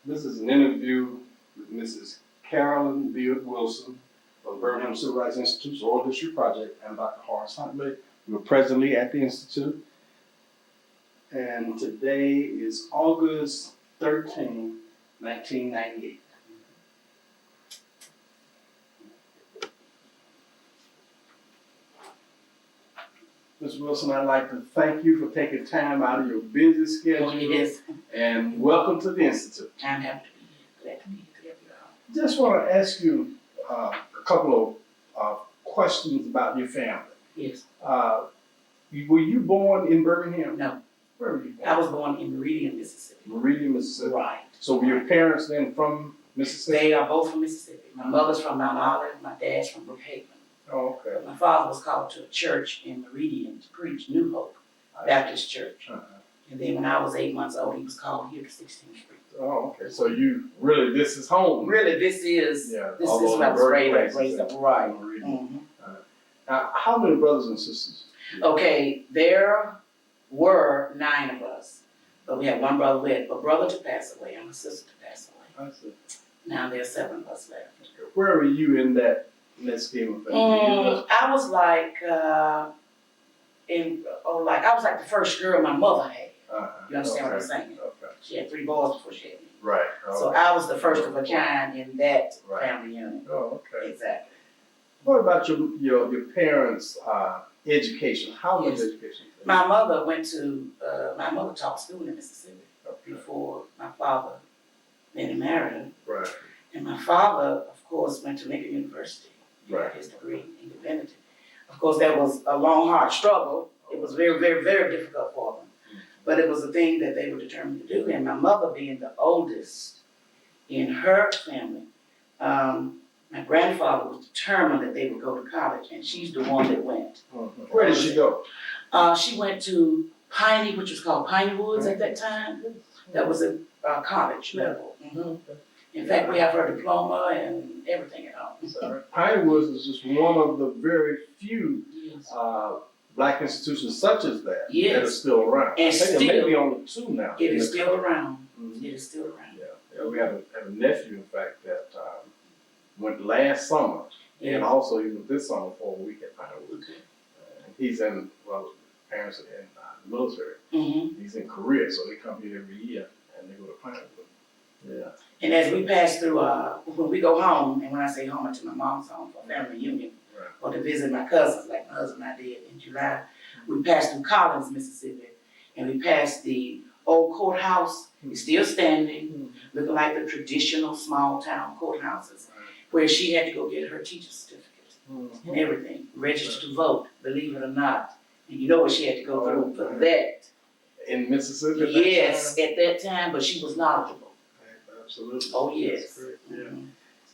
This is an interview with Mrs. Carolyn Beard Wilson of Birmingham Civil Rights Institute's Oral History Project and Dr. Horace Huntley. We're presently at the Institute. And today is August 13, 1998. Ms. Wilson, I'd like to thank you for taking time out of your busy schedule. Yes. And welcome to the Institute. I'm happy to be here. Glad to be here to help you out. Just want to ask you a couple of questions about your family. Yes. Were you born in Birmingham? No. Where were you born? I was born in Meridian, Mississippi. Meridian, Mississippi. Right. So were your parents then from Mississippi? They are both from Mississippi. My mother's from Mount Olive, my dad's from Brookhaven. Oh, okay. My father was called to a church in Meridian to preach, New Hope Baptist Church. And then when I was 8 months old, he was called here to 16th Street. Oh, okay. So you really, this is home. Really, this is where I was raised up. Right. Mm-hmm. Now, how many brothers and sisters? Okay, there were 9 of us, but we had one brother left, a brother to pass away and a sister to pass away. I see. Now there's 7 of us left. Where were you in that scheme of things? I was like, I was like the first girl my mother had. You understand what I'm saying? Okay. She had 3 boys before she had me. Right. So I was the first of a kind in that family unit. Oh, okay. Exactly. What about your parents' education? How was education? My mother taught school in Mississippi before my father then married her. Right. And my father, of course, went to Lincoln University. He got his degree in divinity. Of course, that was a long, hard struggle. It was very, very, very difficult for them. But it was a thing that they were determined to do. And my mother being the oldest in her family, my grandfather was determined that they would go to college, and she's the one that went. Where did she go? She went to Piney, which was called Piney Woods at that time. That was a college level. In fact, we have her diploma and everything at home. Piney Woods is just one of the very few black institutions such as that that are still around. And I think there may be only 2 now. It is still around. It is still around. Yeah, we have a nephew, in fact, that went last summer, and also even this summer for a week at Piney Woods. He's in, parents are in the military. He's in Korea, so they come here every year and they go to Piney Woods. Yeah. And as we pass through, when we go home, and when I say home, I to my mom's home for family reunion, or to visit my cousins, like my husband and I did in July, we passed through Collins, Mississippi, and we passed the old courthouse. It's still standing, looking like the traditional small town courthouses, where she had to go get her teacher's certificate and everything, register to vote, believe it or not. And you know what she had to go through for that. In Mississippi? Yes, at that time, but she was knowledgeable. Absolutely. Oh, yes. Yeah.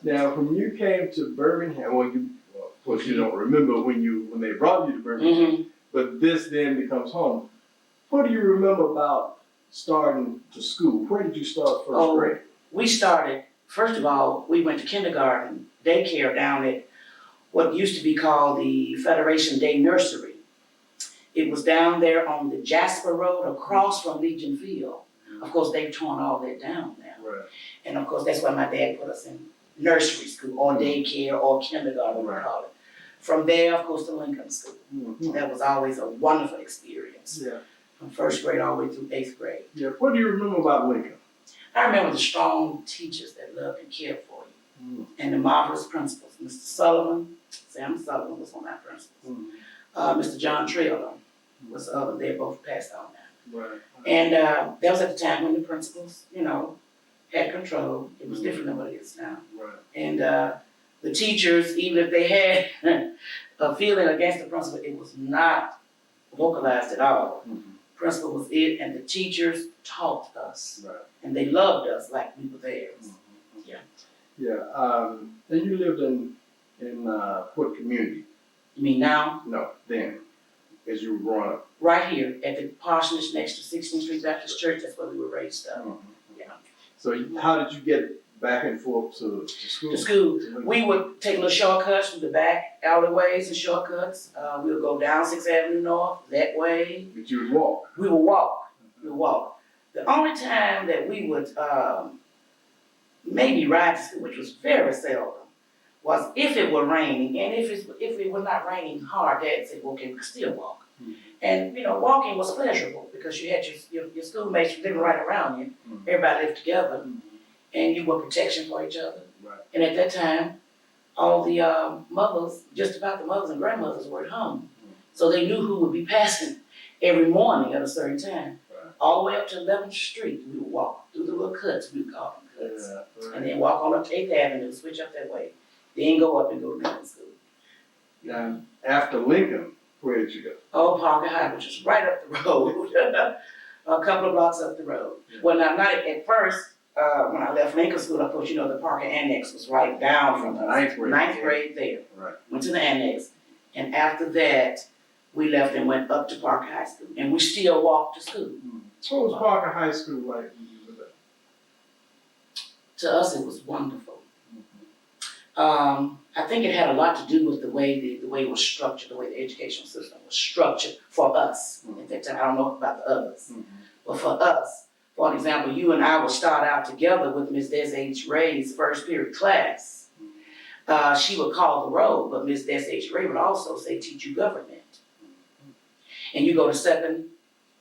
Now, when you came to Birmingham, of course you don't remember when they brought you to Birmingham, but this then becomes home. What do you remember about starting to school? Where did you start first grade? We started, first of all, we went to kindergarten, daycare down at what used to be called the Federation Day Nursery. It was down there on the Jasper Road across from Legion Field. Of course, they've torn all that down now. Right. And of course, that's why my dad put us in nursery school or daycare or kindergarten, we call it. From there, of course, to Lincoln School. That was always a wonderful experience. Yeah. From first grade all the way through 8th grade. Yeah. What do you remember about Lincoln? I remember the strong teachers that loved and cared for you. And the marvelous principals. Mr. Sullivan, Sam Sullivan was one of our principals. Mr. John Trailer was the other. They both passed on now. Right. And that was at the time when the principals, had control. It was different than what it is now. Right. And the teachers, even if they had a feeling against the principal, it was not vocalized at all. Principal was it, and the teachers taught us. Right. And they loved us like we were theirs. Yeah. Yeah. And you lived in what community? You mean now? No, then, as you were growing up. Right here at the parsonage next to 16th Street Baptist Church. That's where we were raised up. Yeah. So how did you get back and forth to school? To school. We would take little shortcuts through the back alleyways and shortcuts. We would go down 6th Avenue North that way. But you would walk? We would walk. We would walk. The only time that we would maybe ride to school, which was very seldom, was if it were raining, and if it was not raining hard, Dad said, well, okay, we can still walk. Mhm. And, you know, walking was pleasurable because you had your schoolmates living right around you. Mhm. Everybody lived together, Mhm. and you were protection for each other. Right. And at that time, all the mothers, just about the mothers and grandmothers were at home. So they knew who would be passing every morning at a certain time. Right. All the way up to 11th Street, we would walk through the little cuts, we would call them cuts. Yeah, right. And then walk on up to 8th Avenue, switch up that way. Then go up and go to middle school. Now, after Lincoln, where did you go? Old Parker High, which is right up the road, a couple of blocks up the road. Yeah. Well, now, not at first, when I left Lincoln School, of course, you know, the Parker Annex was right down from us. Ninth grade there. Right. Went to the Annex. And after that, we left and went up to Parker High School. And we still walked to school. What was Parker High School like when you were there? To us, it was wonderful. I think it had a lot to do with the way it was structured, the way the educational system was structured for us at that time. I don't know about the others, but for us, for example, you and I would start out together with Ms. Des H. Ray's first period class. She would call the roll, but Ms. Des H. Ray would also say, teach you government. And you go to second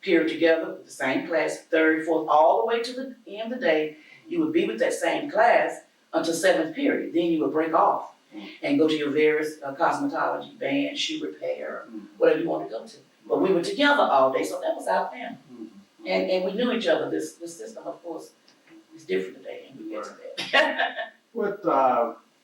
period together with the same class, third, fourth, all the way to the end of the day. You would be with that same class until 7th period. Then you would break off and go to your various cosmetology, band, shoe repair, whatever you want to go to. But we were together all day, so that was our family. And we knew each other. This system, of course, is different today, and we get to that. What,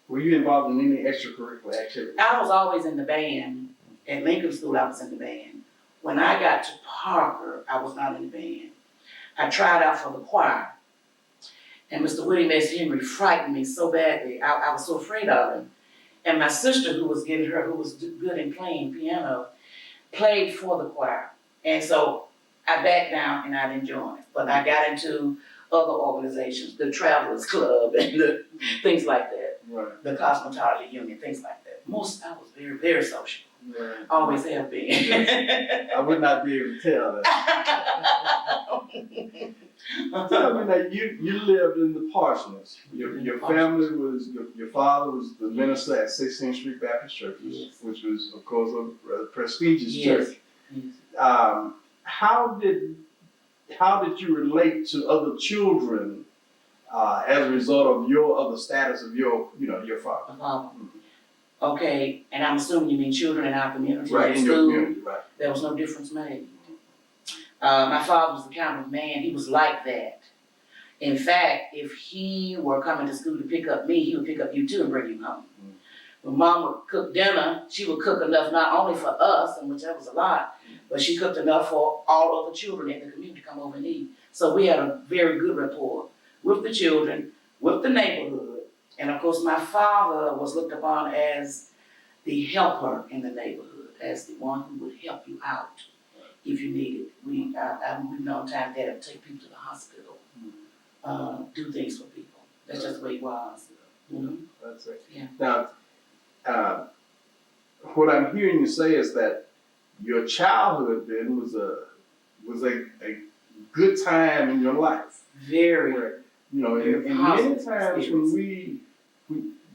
were you involved in any extracurricular activities? I was always in the band. At Lincoln School, I was in the band. When I got to Parker, I was not in the band. I tried out for the choir. And Mr. William S. Henry frightened me so badly. I was so afraid of him. And my sister, who was good in playing piano, played for the choir. And so I backed down and I didn't join it. But I got into other organizations, the Travelers Club and the things like that. Right. The Cosmetology Union, things like that. I was very, very social. Right. Always have been. I would not be able to tell that. Tell me that you lived in the Parsonage. Your family was, your father was the minister at 16th Street Baptist Church, Yes. which was, of course, a prestigious Yes. church. How did you relate to other children as a result of the status of your father? Okay, and I'm assuming you mean children in our community. Right, at in your school, community, right. there was no difference made. My father was the kind of man, he was like that. In fact, if he were coming to school to pick up me, he would pick up you too and bring you home. When Mom would cook dinner, she would cook enough not only for us, and which that was a lot, but she cooked enough for all other children in the community to come over and eat. So we had a very good rapport with the children, with the neighborhood. And of course, my father was looked upon as the helper in the neighborhood, as the one who would help you out if you needed. We've known times Dad would take people to the hospital, do things for people. That's just the way he was. Mm-hmm. That's right. Yeah. Now, what I'm hearing you say is that your childhood then was a good time in your life. Very. Where, you know, very and many positive times when we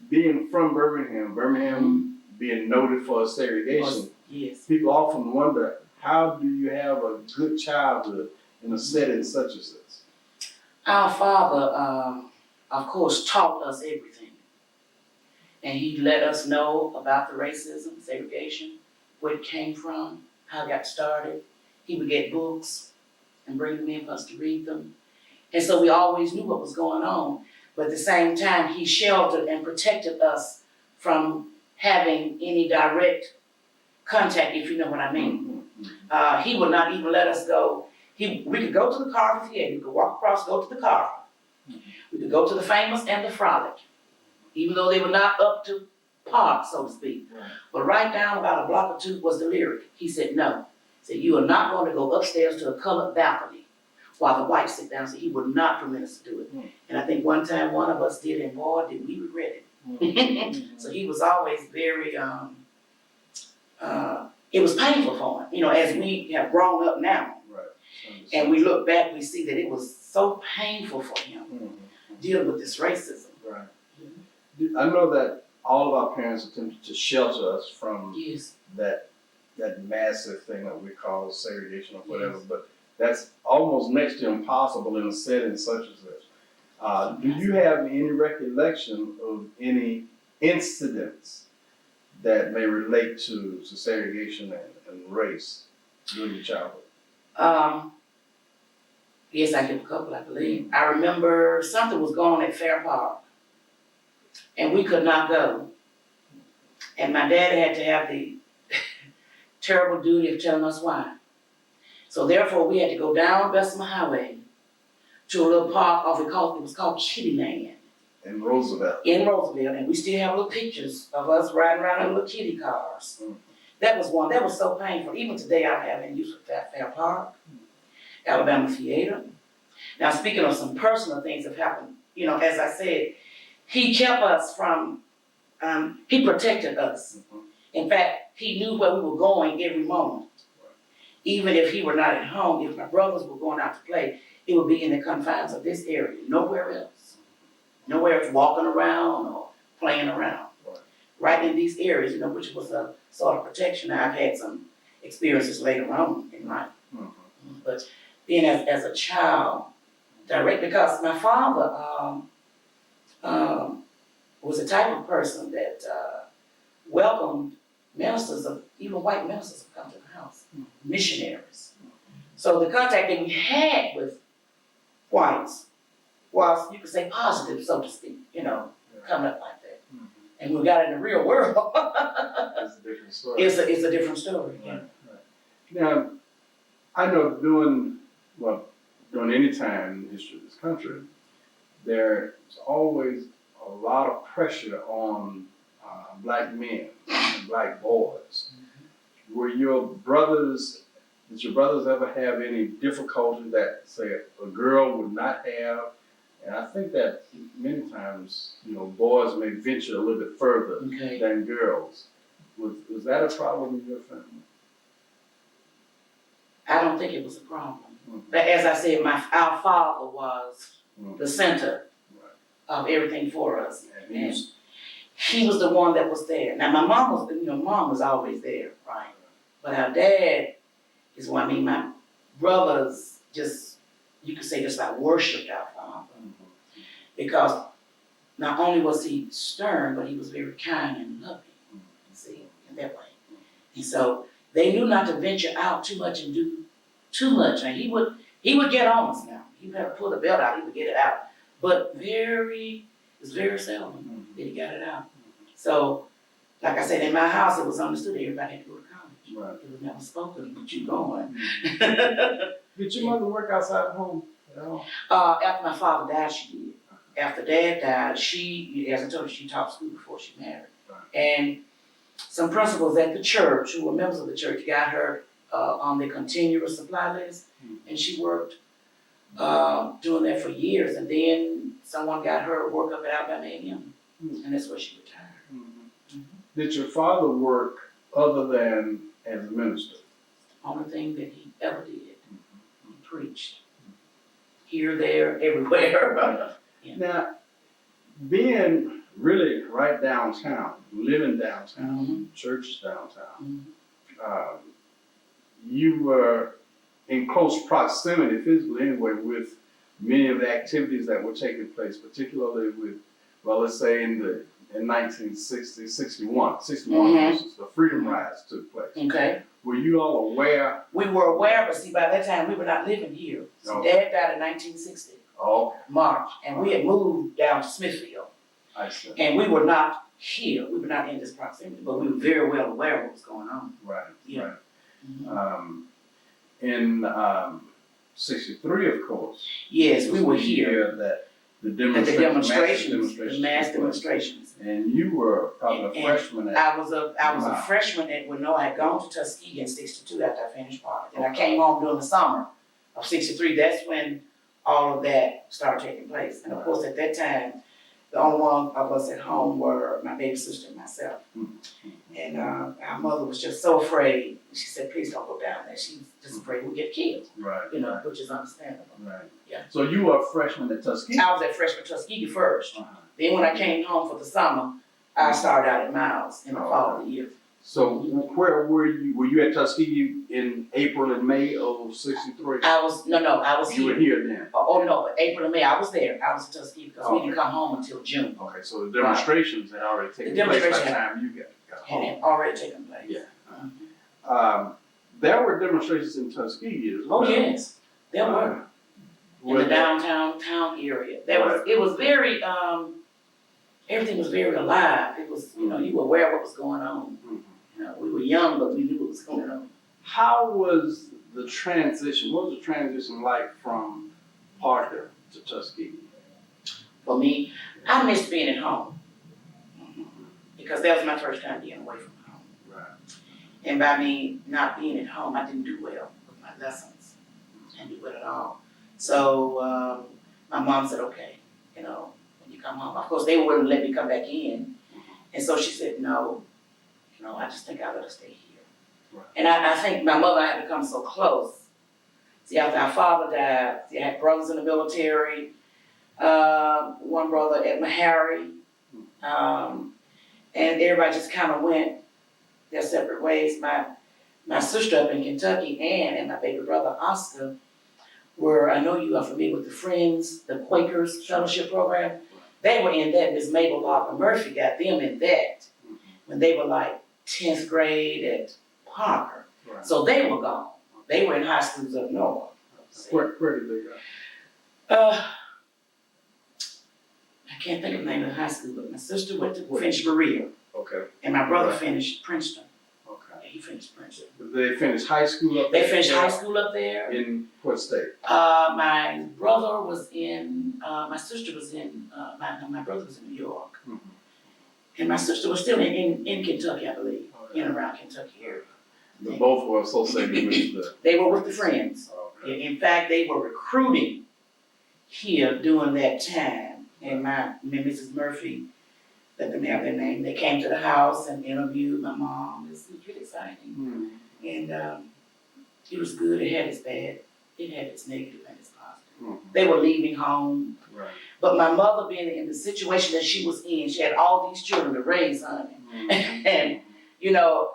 being from Birmingham being noted for segregation, Yes. people often wonder, how do you have a good childhood in a setting such as this? Our father, of course, taught us everything. And he let us know about the racism, segregation, where it came from, how it got started. He would get books and bring them in for us to read them. And so we always knew what was going on. But at the same time, he sheltered and protected us from having any direct contact, if you know what I mean. He would not even let us go. We could go to the car if he had. We could walk across, go to the car. We could go to the Famous and the Frolic, even though they were not up to par, so to speak. Right. But right down about a block or two was the lyric. He said, no. He said, you are not going to go upstairs to a colored balcony while the whites sit down. So he would not permit us to do it. And I think one time one of us did, and boy, did we regret it. So he was always very, it was painful for him. You know, as we have grown up now, Right. and we look back, we see that it was so painful for him. dealing with this racism. Right. I know that all of our parents attempted to shelter us from Yes. that massive thing that we call segregation or whatever, but that's almost next to impossible in a setting such as this. Do you have any recollection of any incidents that may relate to segregation and race during your childhood? Yes, I give a couple, I believe. I remember something was going on at Fair Park, and we could not go. And my dad had to have the terrible duty of telling us why. So therefore, we had to go down Bessemer Highway to a little park off it was called Kitty Land. In Roosevelt. In Roosevelt, and we still have little pictures of us riding around in little kitty cars. Mm. That was one, that was so painful. Even today, I have in use with that Fair Park, Alabama Theater. Now, speaking of some personal things that happened, you know, as I said, he kept us from, he protected us. Mm-hmm. In fact, he knew where we were going every moment. Right. Even if he were not at home, if my brothers were going out to play, it would be in the confines of this area, nowhere else. Nowhere else walking around or playing around. Right in these areas, you know, which was a sort of protection. Now, I've had some experiences later on in life. Mm-hmm. But being as a child, direct, because my father was the type of person that welcomed ministers of, even white ministers who come to the house, missionaries. So the contact that we had with whites was, you could say, positive, so to speak, you know, coming up like that. Mm-hmm. And when we got in the real world, That's a different story. it's a different story. Right, right. Now, I know during any time in the history of this country, there's always a lot of pressure on black men and black boys. Mm-hmm. Did your brothers ever have any difficulty that, say, a girl would not have? And I think that many times, you know, boys may venture a little bit further than girls. Was that a problem in your family? I don't think it was a problem. Mm-hmm. But as I said, our father was Mm-hmm. the center Right. of everything for us. And He was the one that was there. Now my mom was always there, right? But our dad is one, I mean, my brothers just, you could say, just like worshipped our father. Mm-hmm. Because not only was he stern, but he was very kind and loving, see, in that way. And so they knew not to venture out too much and do too much. And he would get on us now. He would have to pull the belt out, he would get it out. But it was very seldom that he got it out. So, like I said, in my house, it was understood everybody had to go to college. Right. It was never spoken, but you going. Did your mother work outside of home at all? After my father died, she did. After Dad died, she, as I told you, she taught school before she married. Right. And some principals at the church, who were members of the church, got her on the continuous supply list, and she worked doing that for years. And then someone got her work up at Alabama A&M, and that's where she retired. Mm-hmm. Did your father work other than as a minister? Only thing that he ever did, he preached. Here, there, everywhere. Yeah. Now, being really right downtown, living downtown, churches downtown, you were in close proximity, physically anyway, with many of the activities that were taking place, particularly with, well, let's say in 1960, 61, the Freedom Rides took place. Okay. Were you all aware? We were aware, but see, by that time, we were not living here. So Dad died in 1960. Oh. March, and we had moved down to Smithfield. I see. And we were not here, we were not in this proximity, but we were very well aware of what was going on. Right, Yeah. right. In 63, of course. Yes, we were here. That the At the demonstrations, the mass demonstrations. And you were probably a freshman at. I was a freshman at I had gone to Tuskegee in 62 after I finished college. And I came home during the summer of 63. That's when all of that started taking place. And of course, at that time, The only one of us at home were my baby sister and myself. And our mother was just so afraid. She said, please don't go down there. She's just afraid we'll get killed. Right. You know, which is understandable. Right. Yeah. So you were a freshman at Tuskegee? I was at freshman Tuskegee first. Uh-huh. Then when I came home for the summer, I started out at Miles in the fall of the year. So where were you? Were you at Tuskegee in April and May of '63? I was You were here then? Oh no, but April and May, I was there. I was at Tuskegee because we didn't come home until June. Okay, so the demonstrations had already taken The place by the demonstration time you got And home. it already taken place. Yeah. There were demonstrations in Tuskegee as well. Oh yes, there were. In the downtown town area. It was very, everything was very alive. It was, you know, you were aware of what was going on. You know, we were young, but we knew what was going on. How was the transition? What was the transition like from Parker to Tuskegee? For me, I missed being at home. Because that was my first time being away from home. Right. And by me not being at home, I didn't do well with my lessons. I didn't do well at all. So my mom said, okay, you know, when you come home. Of course, they wouldn't let me come back in. And so she said, no, you know, I just think I better stay here. Right. And I think my mother and I had become so close. See, after our father died, see, I had brothers in the military, one brother at Meharry, and everybody just kind of went their separate ways. My sister up in Kentucky, Ann, and my baby brother, Oscar, were, I know you are familiar with the Friends, the Quakers Fellowship Program. They were in that. Miss Mabel Parker Murphy got them in that when they were like 10th grade at Parker. Right. So they were gone. They were in high schools up north. Where did they go? I can't think of the name of the high school, but my sister went to finish Berea, Okay. and my brother finished Princeton. Okay. Yeah, he finished Princeton. Did they finish high school up there? They finished high school up there. In what state? My brother was in, my sister was in, my brother was in New York. Mm-hmm. And my sister was still in Kentucky, I believe, in and around Kentucky area. The both were associated with the. They were with the Friends. Okay. In fact, they were recruiting here during that time. And Mrs. Murphy let them have their name. They came to the house and interviewed my mom. It was really exciting. Mm-hmm. And it was good. It had its bad. It had its negative and its positive. Mm-hmm. They were leaving home. Right. But my mother being in the situation that she was in, she had all these children to raise, honey. Mm-hmm. And, you know,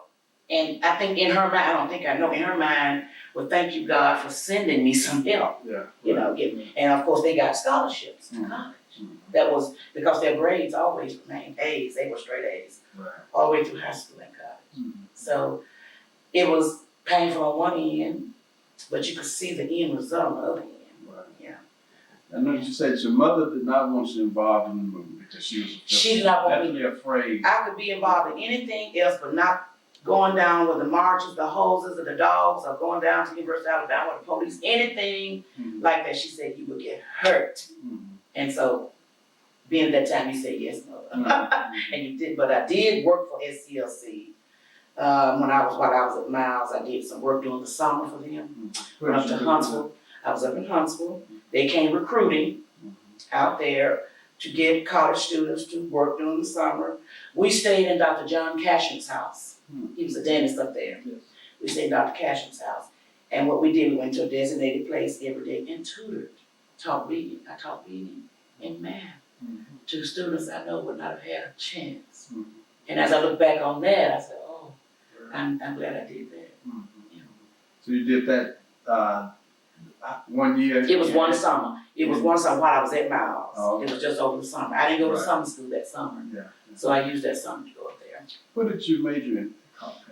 and I think in her mind, I don't think I know, in her mind, well, thank you, God, for sending me some help. Yeah. You know, and of course they got scholarships to college. Mm-hmm. That was because their grades always remained A's. They were straight A's. Right. All the way through high school and college. Mm-hmm. So it was painful on one end, but you could see the end result on the other end. Right. Yeah. I know you said your mother did not want you involved in the movement because she was She did not want me. definitely afraid. I could be involved in anything else, but not going down with the marches, the hoses, or the dogs, or going down to the University of Alabama with the police, anything Mm-hmm. like that. She said you would get hurt. Mm-hmm. And so, being that time, you said yes, mother. Mm-hmm. And you did, but I did work for SCLC. While I was at Miles, I did some work during the summer for them. Mm-hmm. Went up to Huntsville. I was up in Huntsville. They came recruiting out there to get college students to work during the summer. We stayed in Dr. John Cashin's house. He was a dentist up there. Yes. We stayed in Dr. Cashin's house. And what we did, we went to a designated place every day and tutored, taught reading. I taught reading and math to students I know would not have had a chance. Mm-hmm. And as I look back on that, I said, oh, I'm glad I did that. Mm-hmm. You know. So you did that 1 year? It was one summer. It was one summer while I was at Miles. Oh, okay. It was just over the summer. I didn't go to Right. summer school that summer. Yeah. So I used that summer to go up there. What did you major in?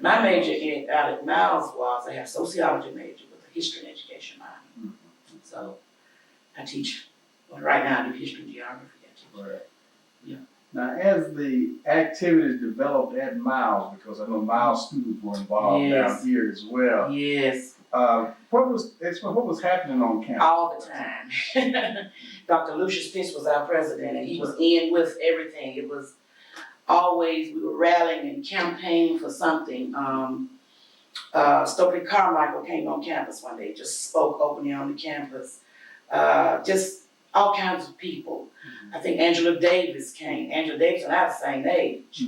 My major out at Miles was, I have sociology major with a history and education minor. Mm-hmm. So I teach, well, right now I do history and geography. I teach Right. that. Yeah. Now, as the activities developed at Miles, because I know Miles students were involved Yes. down here as well. Yes, What was happening on campus? all the time. Dr. Lucius Fish was our president and he was in with everything. It was always, we were rallying and campaigning for something. Stokely Carmichael came on campus one day, just spoke openly on the campus. Just all kinds of people. I think Angela Davis came. Angela Davis and I was the same age.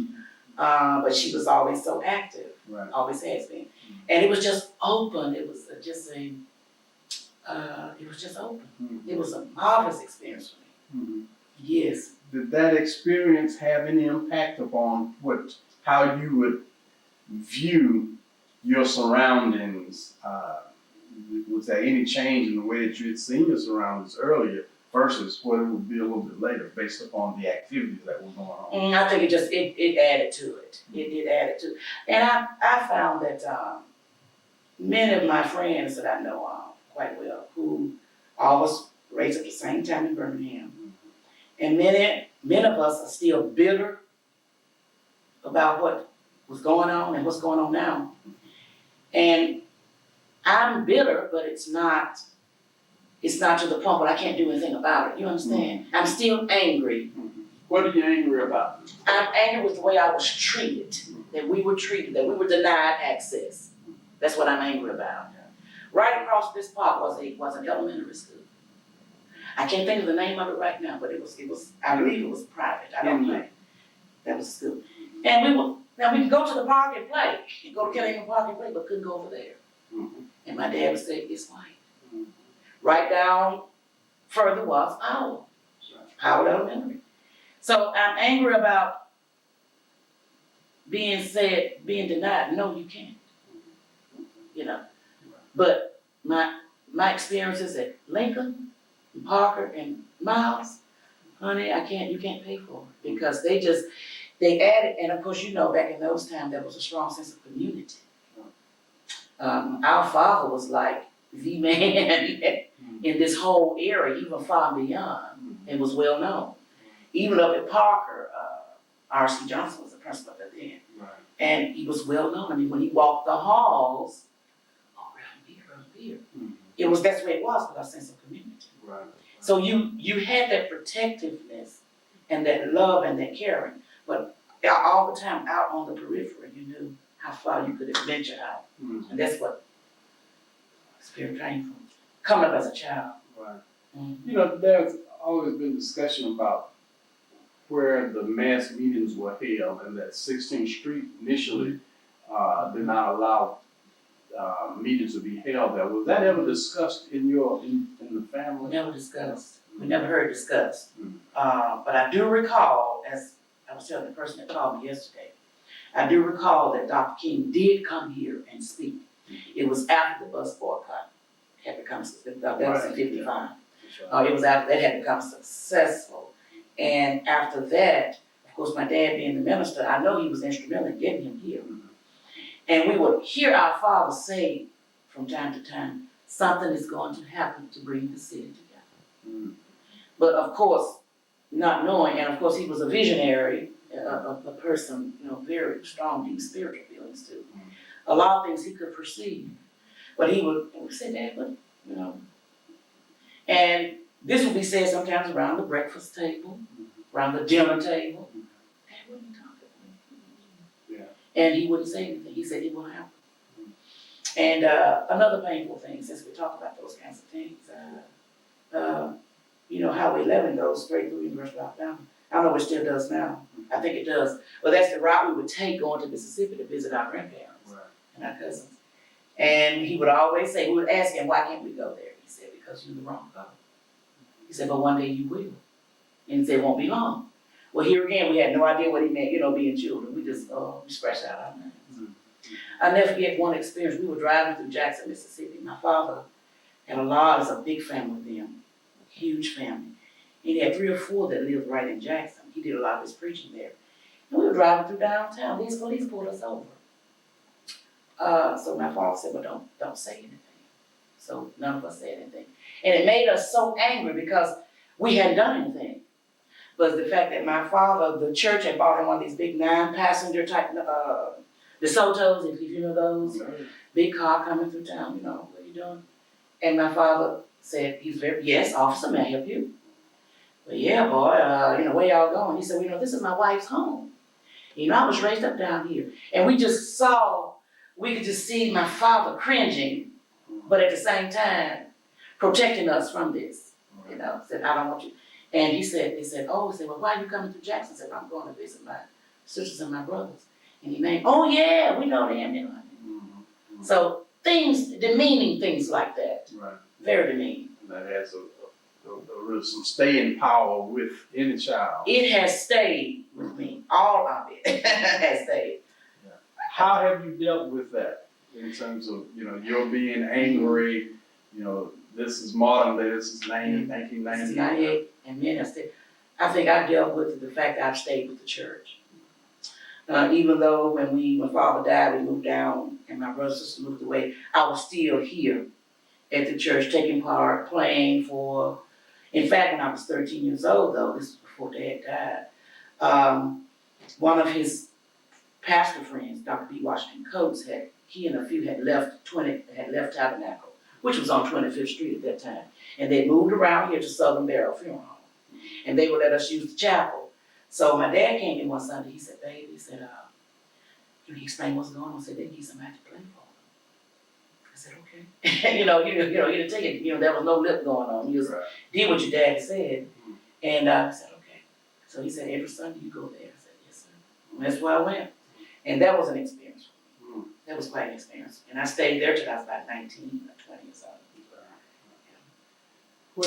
But she was always so active, Right. always has been. And it was just open. It was just open. It was a marvelous experience for me. Yes. Did that experience have any impact upon how you would view your surroundings? Was there any change in the way that you had seen your surroundings earlier versus what it would be a little bit later, based upon the activities that were going on? I think it added to it. It added to it. And I found that many of my friends that I know quite well, who all was raised at the same time in Birmingham, and many of us are still bitter about what was going on and what's going on now. And I'm bitter, but it's not to the point where I can't do anything about it. You understand? I'm still angry. What are you angry about? I'm angry with the way I was treated, that we were denied access. That's what I'm angry about. Right across this park was an elementary school. I can't think of the name of it right now, but it was I believe it was private. I don't know. That was school. And we could go to the park and play. Go to Carolyn Park and play, but couldn't go over there. And my dad would say, it's white. Right down further was Howard Elementary. So I'm angry about being denied. No, you can't. You know. But my experiences at Lincoln, and Parker, and Miles, honey, you can't pay for it. Because they added, and of course, back in those times, there was a strong sense of community. Our father was like the man in this whole area, even far beyond, and was well known. Even up at Parker, R.C. Johnson was the principal at the then. Right. And he was well known. I mean, when he walked the halls, Reverend Beer. That's the way it was, with our sense of community. Right. So you had that protectiveness and that love and that caring, but all the time out on the periphery, you knew how far you could venture out. And that's what Spirit came from, coming up as a child. Right. There's always been discussion about where the mass meetings were held, and that 16th Street initially did not allow meetings to be held there. Was that ever discussed in the family? Never discussed. We never heard discussed. But I do recall, as I was telling the person that called me yesterday, I do recall that Dr. King did come here and speak. It was after the bus boycott had become that was in 55. It was after that had become successful. And after that, of course, my dad being the minister, I know he was instrumental in getting him here. And we would hear our father say from time to time, something is going to happen to bring the city together. But of course, not knowing, and of course he was a visionary, a person, very strong, deep spiritual feelings too. A lot of things he could perceive. But he would say, Dad, but, and this would be said sometimes around the breakfast table, around the dinner table. Dad wouldn't talk about it. And he wouldn't say anything. He said it will happen. And another painful thing, since we talk about those kinds of things, Highway 11 goes straight through University of Alabama. I don't know if it still does now. I think it does. But that's the route we would take going to Mississippi to visit our grandparents and our cousins. And he would always say, we would ask him, why can't we go there? He said, because you're the wrong color. He said, but one day you will. And he said, it won't be long. Well, here again, we had no idea what he meant, being children. We just, we scratched out our minds. I'll never forget one experience. We were driving through Jackson, Mississippi. My father had it's a big family then, a huge family. He had 3 or 4 that lived right in Jackson. He did a lot of his preaching there. And we were driving through downtown. These police pulled us over. So my father said, well, don't say anything. So none of us said anything. And it made us so angry because we hadn't done anything. But the fact that my father, the church had bought him one of these big 9-passenger type, DeSotos, if you know those, big car coming through town, what are you doing? And my father said, yes, officer, may I help you? Well, yeah, boy, where y'all going? He said, this is my wife's home. I was raised up down here. And we could just see my father cringing, but at the same time, protecting us from this. you know, said, I don't want you. And he said, well, why are you coming to Jackson? I said, I'm going to visit my sisters and my brothers. And he named, oh yeah, we know them, you know. So demeaning things like that. Right. Very demeaning. And that has some staying power with any child. It has stayed with me. All of it has stayed. Yeah. How have you dealt with that in terms of, you know, you're being angry, you know, this is modern day, this is 1990. This is 98, and men are still. I think I dealt with the fact that I've stayed with the church. Even though when Father died, we moved down, and my brother and sister moved away, I was still here at the church, taking part, playing for. In fact, when I was 13 years old, though, this was before Dad died, one of his pastor friends, Dr. B. Washington Coates, he and a few had left Tabernacle, which was on 25th Street at that time, and they moved around here to Southern Burial Funeral Home, and they would let us use the chapel. So my dad came in one Sunday. He said, "Baby," he said, he explained what's going on. I said, "They need somebody to play for them." I said, "Okay." you know, he didn't take it. You know, there was no lip going on. He just did what your dad said, and I said, "Okay." So he said, "Every Sunday you go there." I said, "Yes, sir." And that's where I went, and that was an experience for me. That was quite an experience, and I stayed there till I was about 19 or 20 years old.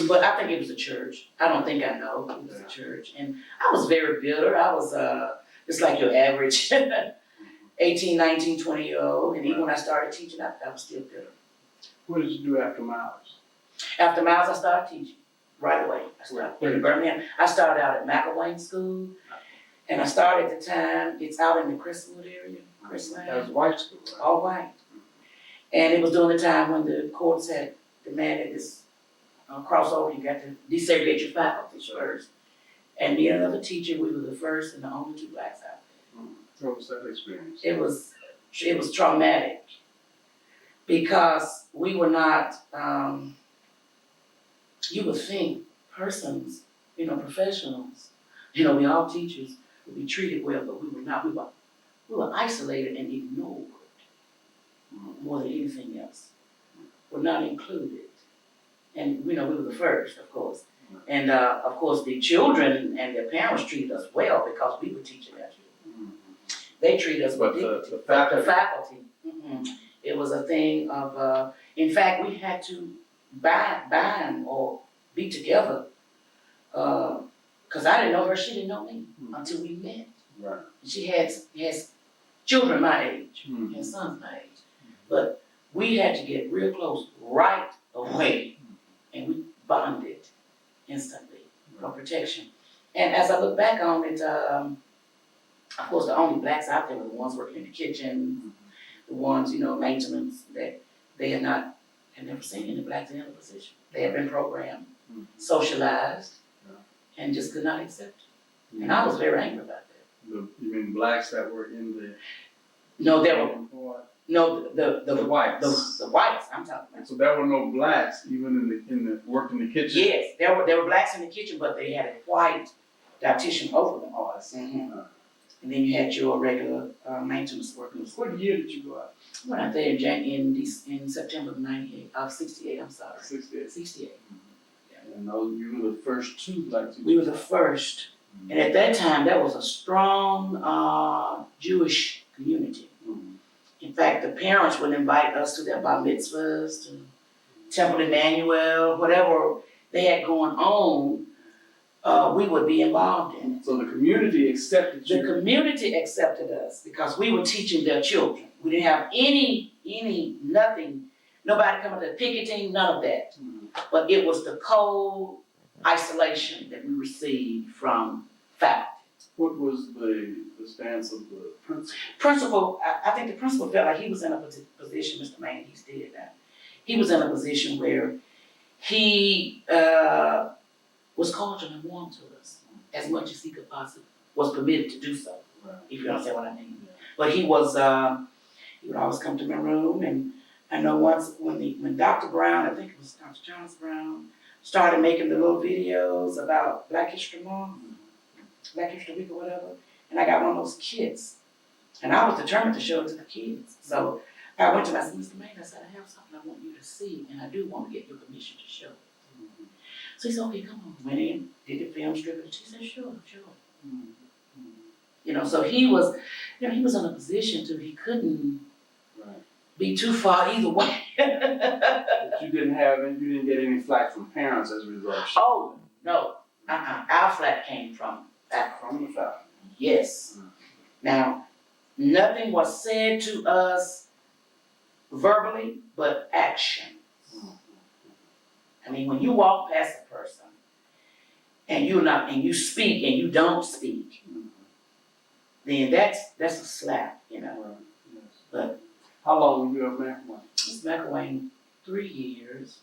But I think it was a church. I don't think I know. It was a church. And I was very bitter. I was just like your average 18, 19, 20-year-old. And even when I started teaching, I was still bitter. What did you do after Miles? After Miles, I started teaching right away. I started in Birmingham. I started out at McElwain School. And I started at the time, it's out in the Crestwood area. That was white school, right? All white. And it was during the time when the courts had demanded this crossover, you got to desegregate your faculty first. And me and another teacher, we were the first and the only two blacks out there. What was that experience? It was traumatic because we were not, you would think persons, you know, professionals, you know, we all teachers would be treated well, but we were not. We were isolated and ignored more than anything else. We're not included. And, you know, we were the first, of course. And, of course, the children and their parents treated us well because we were teaching their children. They treated us well. But the faculty. It was a thing of, in fact, we had to bind or be together because I didn't know her, she didn't know me until we met. Right. She has children my age, and sons my age. But we had to get real close right away. And we bonded instantly for protection. And as I look back on it, of course, the only blacks out there were the ones working in the kitchen, the ones, you know, maintenance, that they had never seen any blacks in a position. They had been programmed, socialized, and just could not accept it. And I was very angry about that. You mean blacks that were in the... No, there were... No, the whites. The whites, I'm talking about. So there were no blacks even in the work in the kitchen? Yes, there were blacks in the kitchen, but they had a white dietitian over them. Oh, I see. And then you had your regular maintenance workers. What year did you go out? I went out there in September of 68, I'm sorry. 68. 68. And you were the first two black teachers? We were the first. And at that time, there was a strong Jewish community. In fact, the parents would invite us to their bar mitzvahs, to Temple Emmanuel, whatever they had going on, we would be involved in it. So the community accepted you? The community accepted us because we were teaching their children. We didn't have nothing, nobody coming to picketing, none of that. But it was the cold isolation that we received from faculty. What was the stance of the principal? I think the principal felt like he was in a position, Mr. Maine, he's dead now. He was in a position where he was cordial and warm to us as much as he could possibly, was permitted to do so, if you understand what I mean. But he was, he would always come to my room, and I know once when Dr. Brown, I think it was Dr. Charles Brown, started making the little videos about Black History Month, Black History Week or whatever, and I got one of those kits. And I was determined to show it to the kids. So I went to him, I said, Mr. Maine, I said, I have something I want you to see, and I do want to get your permission to show it. So he said, okay, come on. Went in, did the film strip, and she said, sure. You know, so he was, you know, he was in a position to, he couldn't be too far either way. But you didn't get any flack from parents as a result. Oh, no, our flat came from that. From the family. Yes. Now, nothing was said to us verbally, but action. I mean, when you walk past a person and you speak and you don't speak, then that's a slap, you know. Right. Yes. But how long were you at McElwain? I was McElwain 3 years.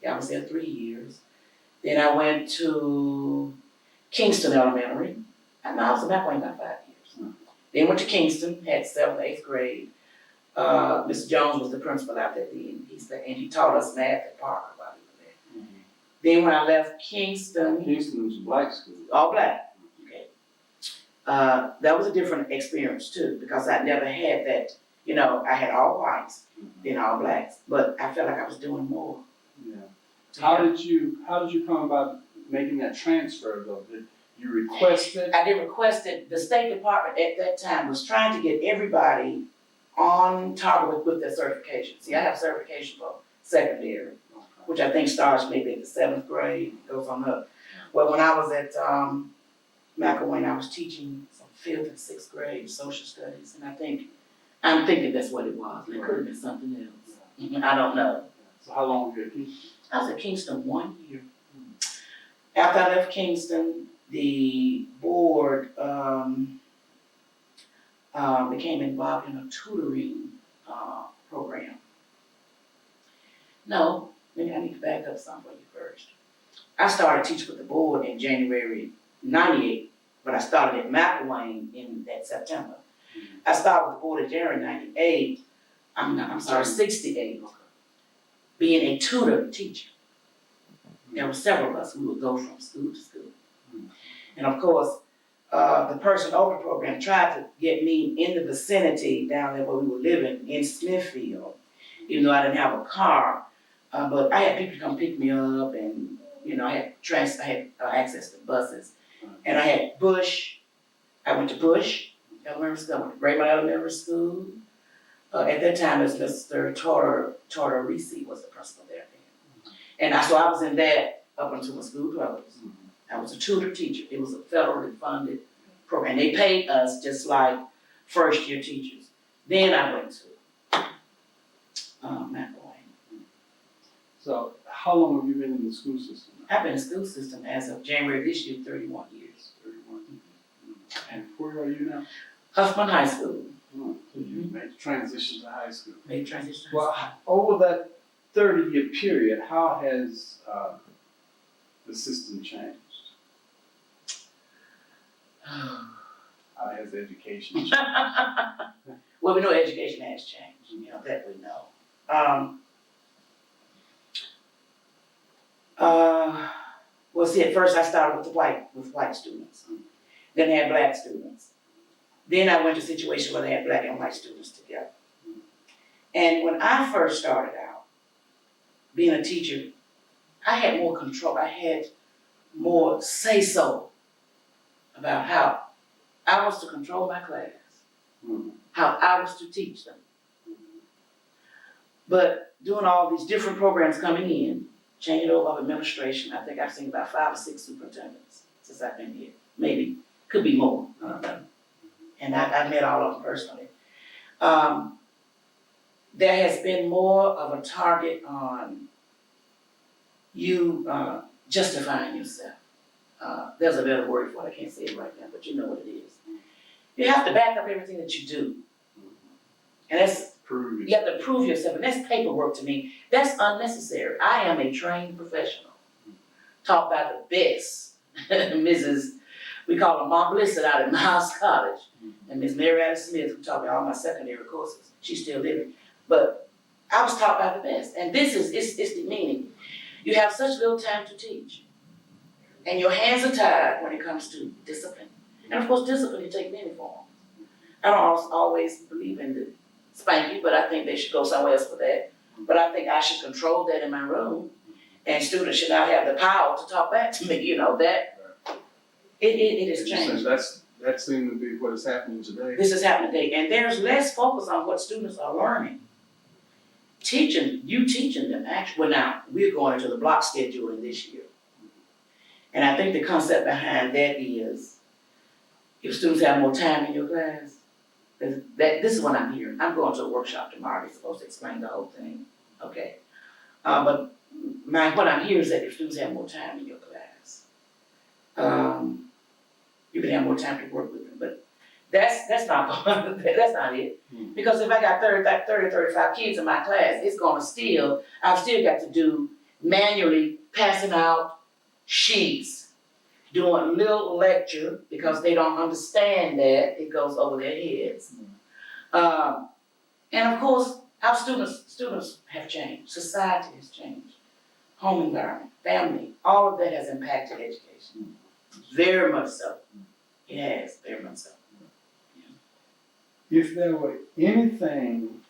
Yeah, I was there 3 years. Then I went to Kingston Elementary. I was at McElwain about 5 years. Then went to Kingston, had 7th, 8th grade. Mr. Jones was the principal out there then. And he taught us math at Parker while we were there. Then when I left Kingston. Kingston was a black school. All black. Okay. That was a different experience too, because I never had that, you know, I had all whites, then all blacks, but I felt like I was doing more. Yeah. How did you come about making that transfer though? Did you request it? I did request it. The State Department at that time was trying to get everybody on target with their certification. See, I have certification for secondary, which I think starts maybe at the 7th grade, goes on up. Well, when I was at McElwain, I was teaching some 5th and 6th grade social studies, and I'm thinking that's what it was. It could have been something else. I don't know. So how long were you at Kingston? I was at Kingston 1 year. After I left Kingston, the board became involved in a tutoring program. No, maybe I need to back up some for you first. I started teaching with the board in January '98, but I started at McElwain in that September. I started with the board in January '98. I'm sorry, '68. Being a tutor teacher. There were several of us who would go from school to school. And of course, the person over the program tried to get me in the vicinity down there where we were living in Smithfield, even though I didn't have a car. But I had people come pick me up, and you know, I had access to buses. And I had Bush. I went to Bush Elementary School. I went to Raymond Elementary School. At that time, it was Mr. Torter Reese was the principal there. And so I was in that up until my school closed. I was a tutor teacher. It was a federally funded program. They paid us just like first year teachers. Then I went to McElwain. So how long have you been in the school system? I've been in the school system as of January this year, 31 years. 31. And where are you now? Huffman High School. So you made the transition to high school. Made transition. Well, over that 30-year period, how has the system changed? How has education changed? Well, we know education has changed. You know, that we know. Well, see, at first I started with white students. Then I had black students. Then I went to a situation where they had black and white students together. And when I first started out, being a teacher, I had more control. I had more say-so about how I was to control my class, how I was to teach them. But doing all these different programs coming in, changing over of administration, I think I've seen about 5 or 6 superintendents since I've been here. Maybe, could be more, I don't know. And I met all of them personally. There has been more of a target on you justifying yourself. There's a better word for it, I can't say it right now, but you know what it is. You have to back up everything that you do. And that's, you have to prove yourself, and that's paperwork to me. That's unnecessary. I am a trained professional, taught by the best, Mrs. We call her Mom Blissett out at Miles College, and Miss Mary Alice Smith, who taught me all my secondary courses. She's still living, but I was taught by the best, and this is it's the meaning. You have such little time to teach, and your hands are tied when it comes to discipline. And of course, discipline can take many forms. I don't always believe in the spanking, but I think they should go somewhere else for that. But I think I should control that in my room And students should not have the power to talk back to me, you know, that, it has changed. That seemed to be what is happening today. This is happening today, and there's less focus on what students are learning. Teaching them actually, well now, we're going into the block scheduling this year. And I think the concept behind that is, if students have more time in your class, this is what I'm hearing. I'm going to a workshop tomorrow, they're supposed to explain the whole thing, okay? But what I'm hearing is that if students have more time in your class, you can have more time to work with them, but that's not that's not it. Because if I got 35 kids in my class, it's gonna I've still got to do manually passing out sheets, doing little lecture, because they don't understand that, it goes over their heads. And of course, our students have changed, society has changed, home environment, family, all of that has impacted education. Very much so. It has, very much so. If there were anything,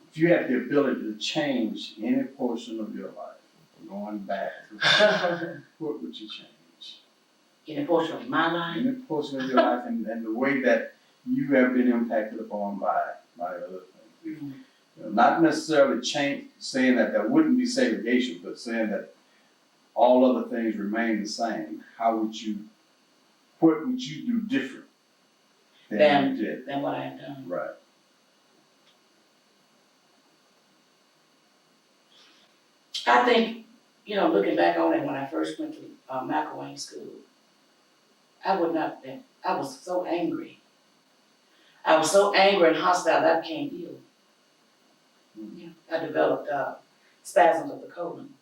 if you had the ability to change any portion of your life, going back, what would you change? In a portion of my life? Any portion of your life and the way that you have been impacted upon by other things. Mm-hmm. You know, not necessarily saying that there wouldn't be segregation, but saying that all other things remain the same. What would you do different than you did? Than what I have done. Right. I think, looking back on it, when I first went to McElwain School, I was so angry. I was so angry and hostile that I became ill. I developed spasms of the colon.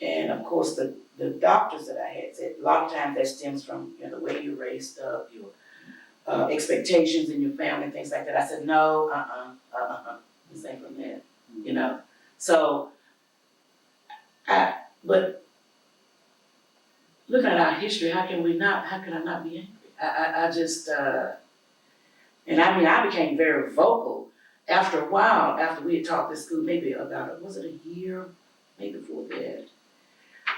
And of course, the doctors that I had said, a lot of times that stems from the way you're raised up, your expectations in your family, things like that. I said, no, this ain't from that, So, but looking at our history, how can I not be angry? I just, and I became very vocal after a while, after we had taught this school, maybe about, was it a year, maybe before that,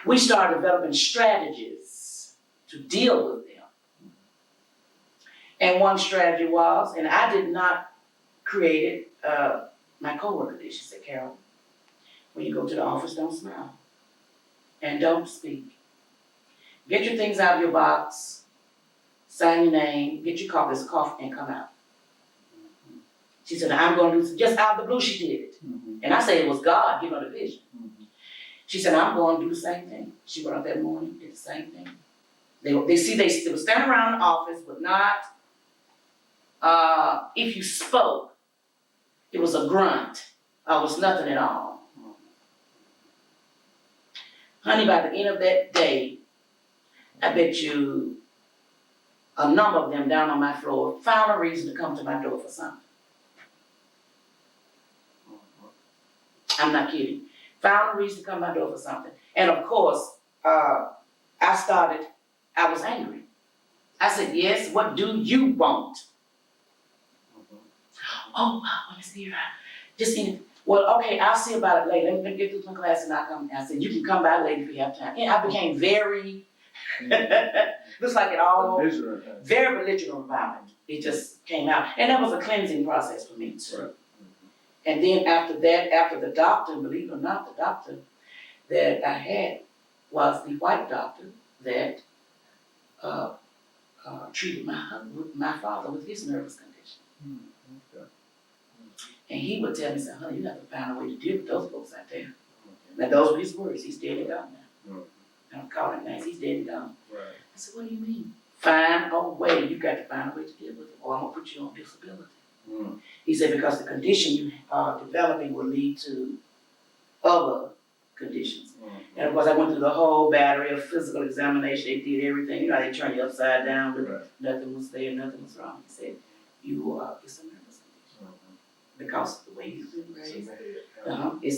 we started developing strategies to deal with them. And one strategy was, and I did not create it, my coworker did. She said, Carol, when you go to the office, don't smile and don't speak. Get your things out of your box, sign your name, get your coffee, and come out. She said, I'm going to do, just out of the blue, she did it. And I said, it was God giving her the vision. She said, I'm going to do the same thing. She went up that morning, did the same thing. They were standing around the office, but not, if you spoke, it was a grunt. It was nothing at all. Honey, by the end of that day, I bet you a number of them down on my floor found a reason to come to my door for something. I'm not kidding. Found a reason to come to my door for something. And of course, I was angry. I said, yes, what do you want? Oh, Miss BCRI, just in, well, okay, I'll see about it later. Let me get through my class and I'll come. And I said, you can come by later if you have time. And I became very, looks like it all, very belligerent environment. It just came out. And that was a cleansing process for me too. Right. And then after that, after the doctor, believe it or not, the doctor that I had was the white doctor that treated my father with his nervous condition. Okay. And he would tell me, say, honey, you have to find a way to deal with those folks out there. Now those were his words. He's dead and gone now. And I'm calling names. He's dead and gone. Right. I said, what do you mean? Find a way. You got to find a way to deal with it, or I'm gonna put you on disability. He said, because the condition you are developing will lead to other conditions. And of course, I went through the whole battery of physical examination. They did everything. They turn you upside down, but nothing was there, nothing was wrong. He said, it's a nervous condition. Because of the way you've been raised.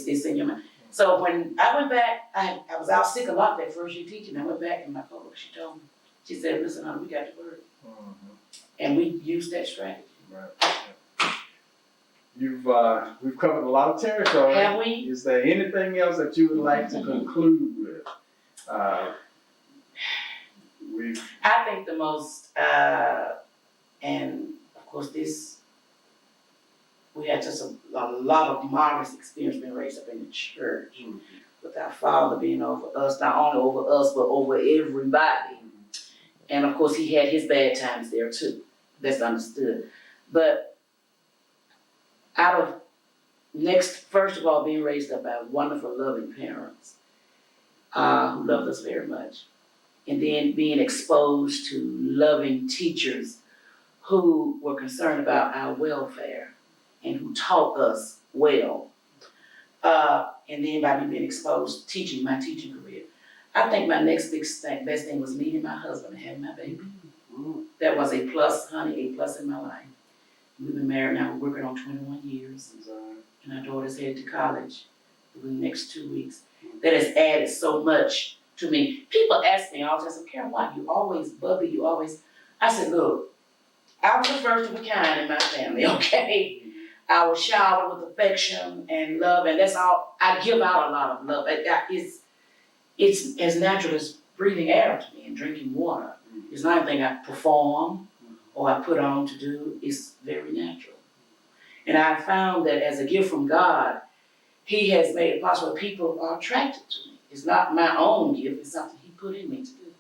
It's in your mind. So when I went back, I was out sick a lot that first year teaching. I went back and my coworker, she told me, she said, listen, honey, we got to work. And we used that strategy. Right. we've covered a lot of territory. Have we? Is there anything else that you would like to conclude with? I think the most, and of course we had just a lot of marvelous experience being raised up in the church. Mm-hmm. With our Father being over us, not only over us, but over everybody. And of course, he had his bad times there too. That's understood. But first of all, being raised up by wonderful, loving parents who loved us very much. And then being exposed to loving teachers who were concerned about our welfare and who taught us well. And then by me being exposed to my teaching career. I think my next best thing was meeting my husband and having my baby. Mm-hmm. That was a plus, honey, a plus in my life. We've been married now, we're working on 21 years. And our daughter's headed to college within the next 2 weeks. That has added so much to me. People ask me all the time, Carolyn, why you always bubbly, I said, look, I was the first of a kind in my family, okay? I was showered with affection and love, and that's all. I give out a lot of love. It's as natural as breathing air to me and drinking water. It's not anything I perform or I put on to do. It's very natural. And I found that as a gift from God, he has made it possible that people are attracted to me. It's not my own gift, it's something he put in me to do.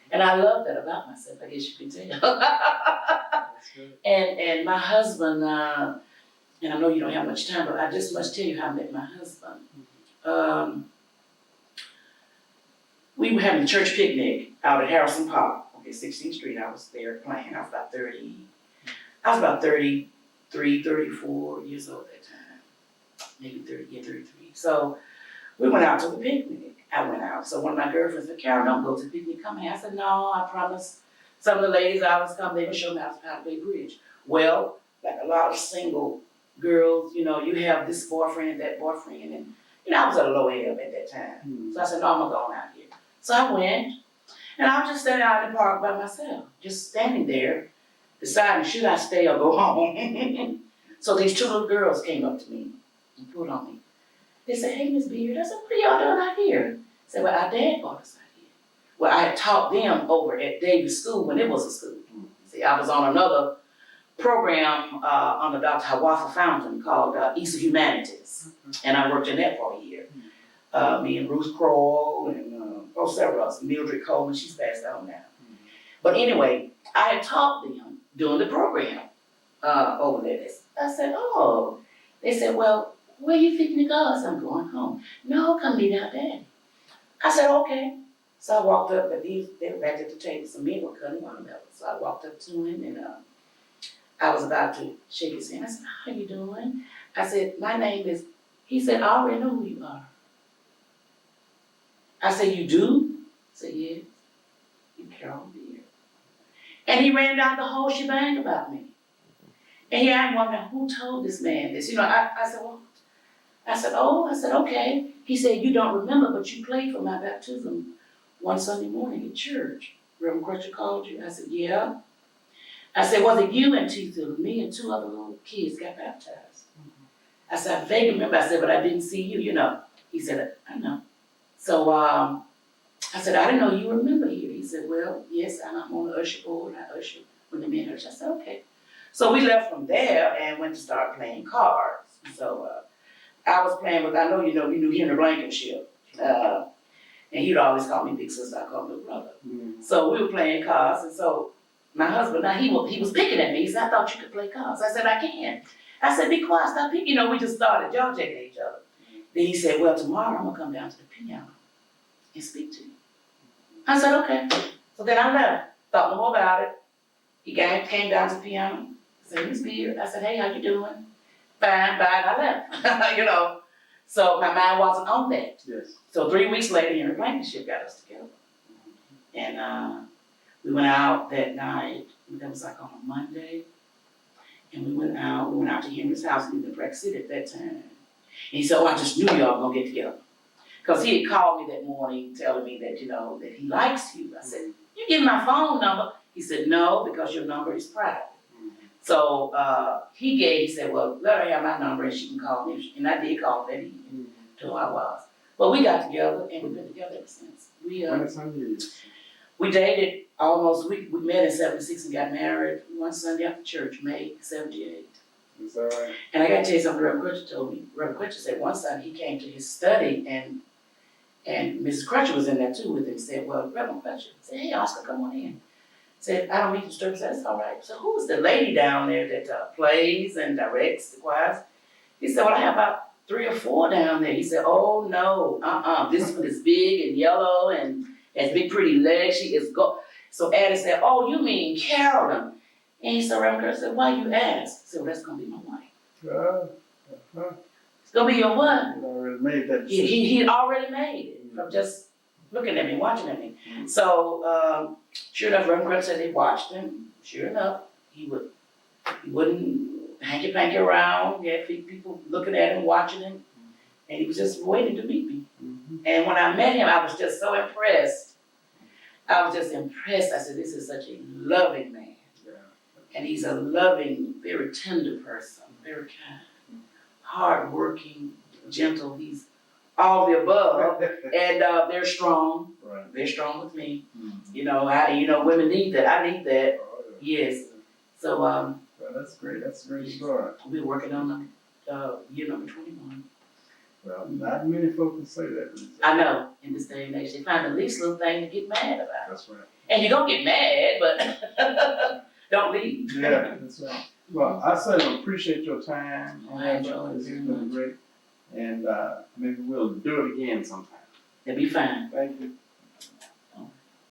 And I love that about myself, I guess you can tell. And my husband, and I know you don't have much time, but I just must tell you how I met my husband. We were having a church picnic out at Harrison Park, 16th Street. I was there playing. I was about 33, 34 years old at that time. Maybe 33. So we went out to the picnic. I went out. So one of my girlfriends said, Carol, don't go to the picnic, come here. I said, no, I promised some of the ladies I was coming, they would show me how to play bridge. Well, like a lot of single girls, you have this boyfriend, that boyfriend, and I was at a low ebb at that time. So I said, no, I'm gonna go on out here. So I went, and I was just standing out in the park by myself, just standing there, deciding should I stay or go home. So these two little girls came up to me and pulled on me. They said, hey, Miss Beard. I said, what are y'all doing out here? I said, well, our dad brought us out here. Well, I had taught them over at Davis School when it was a school. See, I was on another program under Dr. Hawafa Fountain called East of Humanities. And I worked in that for a year. Me and Ruth Kroll and several of us, Mildred Coleman, she's passed on now. But anyway, I had taught them during the program over there. I said, oh. They said, well, where you fixing to go? I said, I'm going home. No, come meet our daddy. I said, okay. So I walked up, but they were back at the table, so men were cutting watermelon. So I walked up to him and I was about to shake his hand. I said, how you doing? I said, my name is, he said, I already know who you are. I said, you do? I said, yes. You Carolyn Beard. And he ran down the whole shebang about me. And he asked one man, who told this man this? I said, well, I said, okay. He said, you don't remember, but you played for my baptism one Sunday morning at church. Reverend Crutcher called you? I said, yeah. I said, was it you and Tita? Me and two other little kids got baptized. I said, I vaguely remember. I said, but I didn't see you, He said, I know. So I said, I didn't know you remember here. He said, well, yes, I'm on the usher board. I usher when the men usher. I said, okay. So we left from there and went to start playing cards. So I was playing with, I know you knew Henry Blankenship. And he'd always call me big sister, I called him little brother. So we were playing cards, and so my husband, now he was picking at me. He said, I thought you could play cards. I said, I can. I said, be quiet, stop picking. We just started jaw jacking at each other. Then he said, well, tomorrow I'm gonna come down to the piano and speak to you. I said, okay. So then I left, thought no more about it. He came down to the piano, said, Miss Beard. I said, hey, how you doing? Fine, bye, and I left, So my mind wasn't on that. Yes. So 3 weeks later, Henry Blankenship got us together. And we went out that night, that was like on a Monday. And we went out to Henry's house, we lived in Pratt City at that time. And he said, oh, I just knew y'all were gonna get together. Because he had called me that morning telling me that, that he likes you. I said, you give my phone number? He said, no, because your number is private. So, he said, well, let her have my number and she can call me. And I did call that evening to who I was. But we got together and we've been together ever since. We dated almost, we met in 76 and got married one Sunday after church, May 78. Is that right? And I gotta tell you something Reverend Crutcher told me. Reverend Crutcher said one Sunday he came to his study and Mrs. Crutcher was in there too with him. He said, well, Reverend Crutcher said, hey, Oscar, come on in. Said, I don't mean to disturb. Said, that's all right. So who's the lady down there that plays and directs the choirs? He said, well, I have about 3 or 4 down there. He said, oh no, this one is big and yellow and has big pretty legs. She is So Addie said, oh, you mean Carolyn? And he said, Reverend Crutcher said, why you ask? I said, well, that's gonna be my wife. It's gonna be your what? You already made that decision. He already made it from just looking at me, watching at me. So, sure enough, Reverend Crutcher said they watched him. Sure enough, he wouldn't hanky-panky around. He had people looking at him, watching him. And he was just waiting to meet me. And when I met him, I was just so impressed. I said, this is such a loving man. And he's a loving, very tender person, very kind, hardworking, gentle. He's all the above. And they're strong. Right. They're strong with me. You know, women need that. I need that. Yes. So Well, that's great. That's a great story. we're working on year number 21. Well, not many folks can say that. I know, in this day and age, they find the least little thing to get mad about. That's right. And you're gonna get mad, but don't leave. Yeah, that's right. Well, I certainly appreciate your time. I enjoyed it It's very been much. great. And maybe we'll do it again sometime. It'll be fine. Thank you.